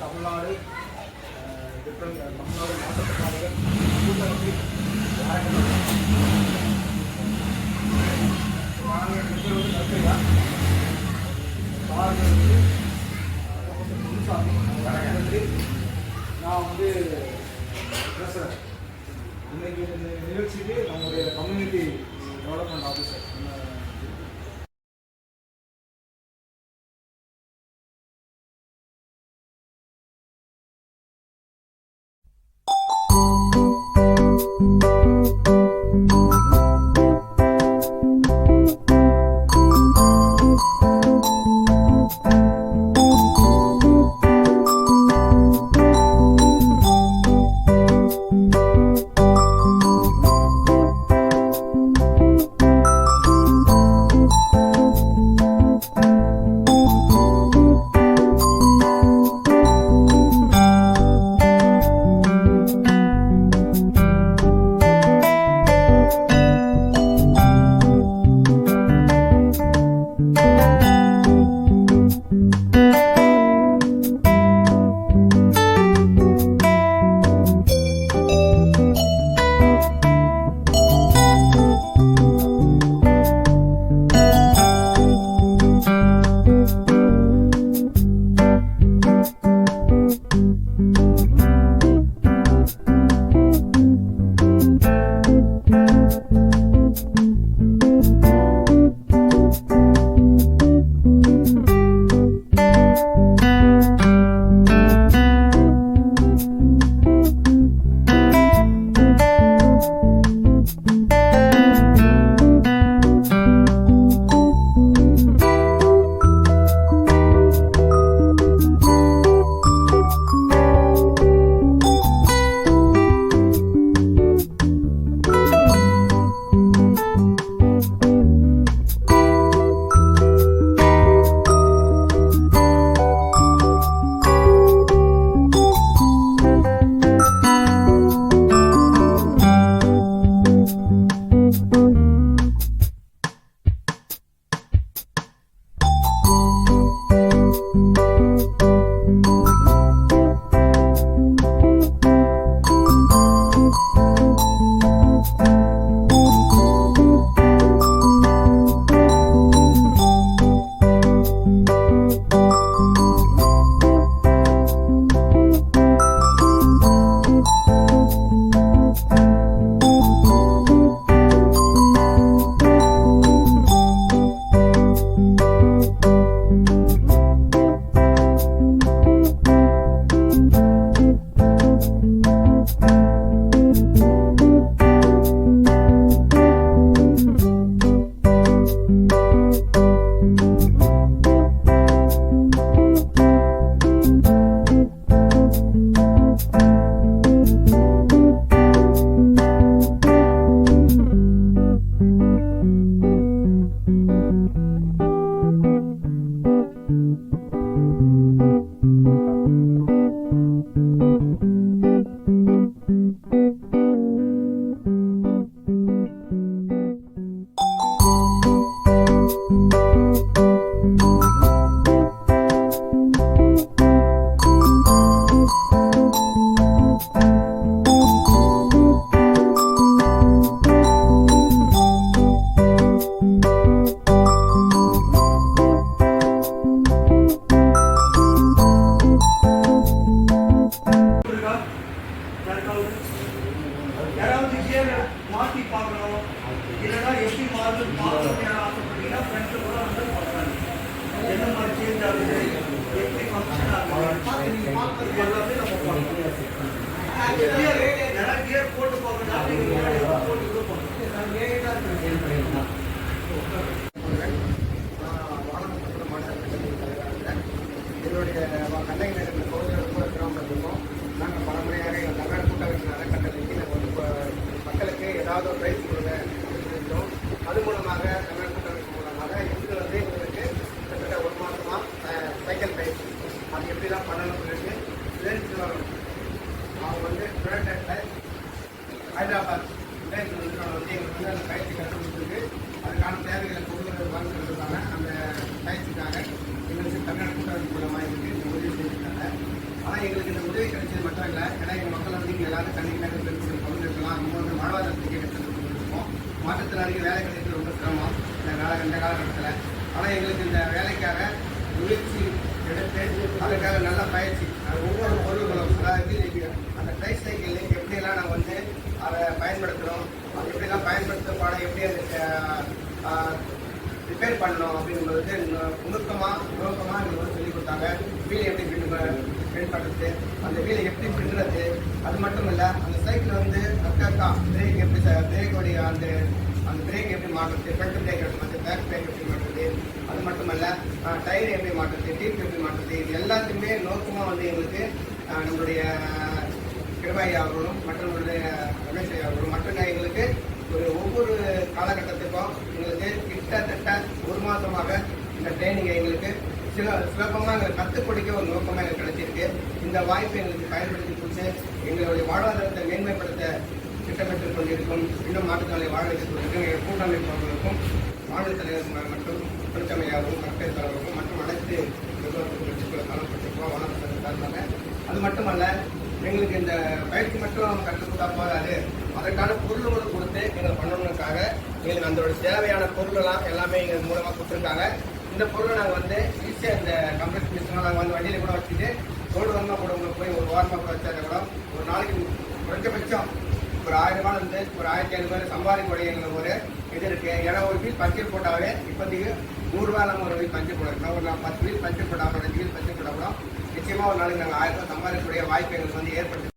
தமிழ்நாடு தமிழ்நாடு மாற்றுத்திறனாளிகள் கூட்டமைப்பின் நன்றியா நான் பேசுகிறேன். இன்னைக்கு இந்த நிகழ்ச்சிக்கு நம்முடைய கம்யூனிட்டி டெவலப்மெண்ட் ஆஃபீஸர் ஹைதராபாத் அந்த பயிற்சி கற்றுக் கொடுத்துருக்கு. அதுக்கான தேவைகளை பொருட்கள் வாங்கிட்டு இருக்காங்க. அந்த பயிற்சிக்காக எங்களுக்கு தமிழ்நாடு கூட்டமைப்பு மூலமாக இருக்குது உதவி செஞ்சுருக்காங்க. ஆனால் பொறுத்த வரைக்கும் வேலை கிடைக்கிறது ரொம்ப சிரமம் இந்த காலகட்டத்தில். ஆனால் எங்களுக்கு இந்த வேலைக்காக முயற்சி எடுத்து அதுக்காக நல்ல பயிற்சி, அது ஒவ்வொரு பொருள்களும், அதாவது அந்த ட்ரை சைக்கிள் எப்படியெல்லாம் நாங்கள் வந்து அதை பயன்படுத்துகிறோம், அது எப்படிலாம் பயன்படுத்தப்பட எப்படி அதை ரிப்பேர் பண்ணணும் அப்படிங்கிறது நுணுக்கமாக எங்களுக்கு வந்து சொல்லிக் கொடுத்தாங்க. வீலை எப்படி பின் பண்ணுறது, அந்த வீலை எப்படி பின்னுறது, அது மட்டும் இல்லை அந்த சைக்கிள் வந்து அக்கா பிரேக் எப்படி பிரேக்கோடைய அந்த பிரேக் எப்படி மாற்றுறது, ஃப்ரண்ட் பிரேக் எப்படி மாற்றுறது, பேக் பிரேக் எப்படி மாற்றுறது, அது மட்டுமல்ல டயர் எப்படி மாற்றுறது, டீப் எப்படி மாற்றுறது, இது எல்லாத்தையுமே நோக்கமாக வந்து எங்களுக்கு நம்மளுடைய கிருபாய் அவர்களும் மற்றவர்களுடைய ரமேஷ் அவர்களும் மற்றும் எங்களுக்கு ஒவ்வொரு காலகட்டத்துக்கும் எங்களுக்கு கிட்டத்தட்ட 1 மாதமாக இந்த ட்ரைனிங்கை எங்களுக்கு சுலபமாக எங்களுக்கு கற்றுக் கொடுக்க ஒரு நோக்கமாக எங்களுக்கு கிடைச்சிருக்கு. இந்த வாய்ப்பை எங்களுக்கு பயன்படுத்தி கொடுத்து எங்களுடைய வாழ்வாதாரத்தை மேன்மைப்படுத்த திட்டமிட்டுக் கொண்டிருக்கும் இன்னும் மாற்றுத்திறனாளி வாழ வைத்துக் கொண்டிருக்கும் எங்கள் கூட்டமைப்பாளர்களுக்கும் மாநில தலைவர் மற்றும் தொழிற்சமையாளர்களும் மக்கள் தலைவர்களுக்கும் மற்றும் அனைத்து நிர்வாகத்துக்கு காலப்பட்டிருக்கோம் வளர்ச்சிருக்காங்க. அது மட்டுமல்ல, எங்களுக்கு இந்த பயிற்சி மட்டும் கற்றுக் கொடுத்தா போதாது, அதற்கான பொருள்களும் கொடுத்து எங்களை பண்ணணுக்காக எங்களுக்கு அதோட தேவையான பொருள்கள்லாம் எல்லாமே எங்கள் மூலமாக கொடுத்துருக்காங்க. இந்த பொருளை நாங்கள் வந்து ஈஸியாக இந்த கம்ப்யூட்டர் மிஷினை நாங்கள் வந்து வண்டியில் கூட வச்சுட்டு ரோடு வரமாக கூட உங்களுக்கு போய் ஒரு வாரமாக கூட வச்சாத கூட ஒரு நாளைக்கு குறைஞ்சபட்சம் ஒரு 1000 ரூபாயிலிருந்து ஒரு 1500 சம்பாதிக்கக்கூடிய எங்களுக்கு ஒரு இது இருக்குது. ஏன்னா ஒரு வீல் பஞ்சர் போட்டாவே இப்போதைக்கு 100 ரூபா நம்ம ஒரு வீல் பஞ்சர் போடுறோம். ஒரு 10 வீல் பஞ்சர் போட்டால் 5 வீல் பஞ்சர் போட்டால் கூட நிச்சயமாக ஒரு நாளைக்கு நாங்கள் 1000 ரூபாய் சம்பாதிக்கக்கூடிய வாய்ப்பு எங்களுக்கு வந்து ஏற்படுத்தி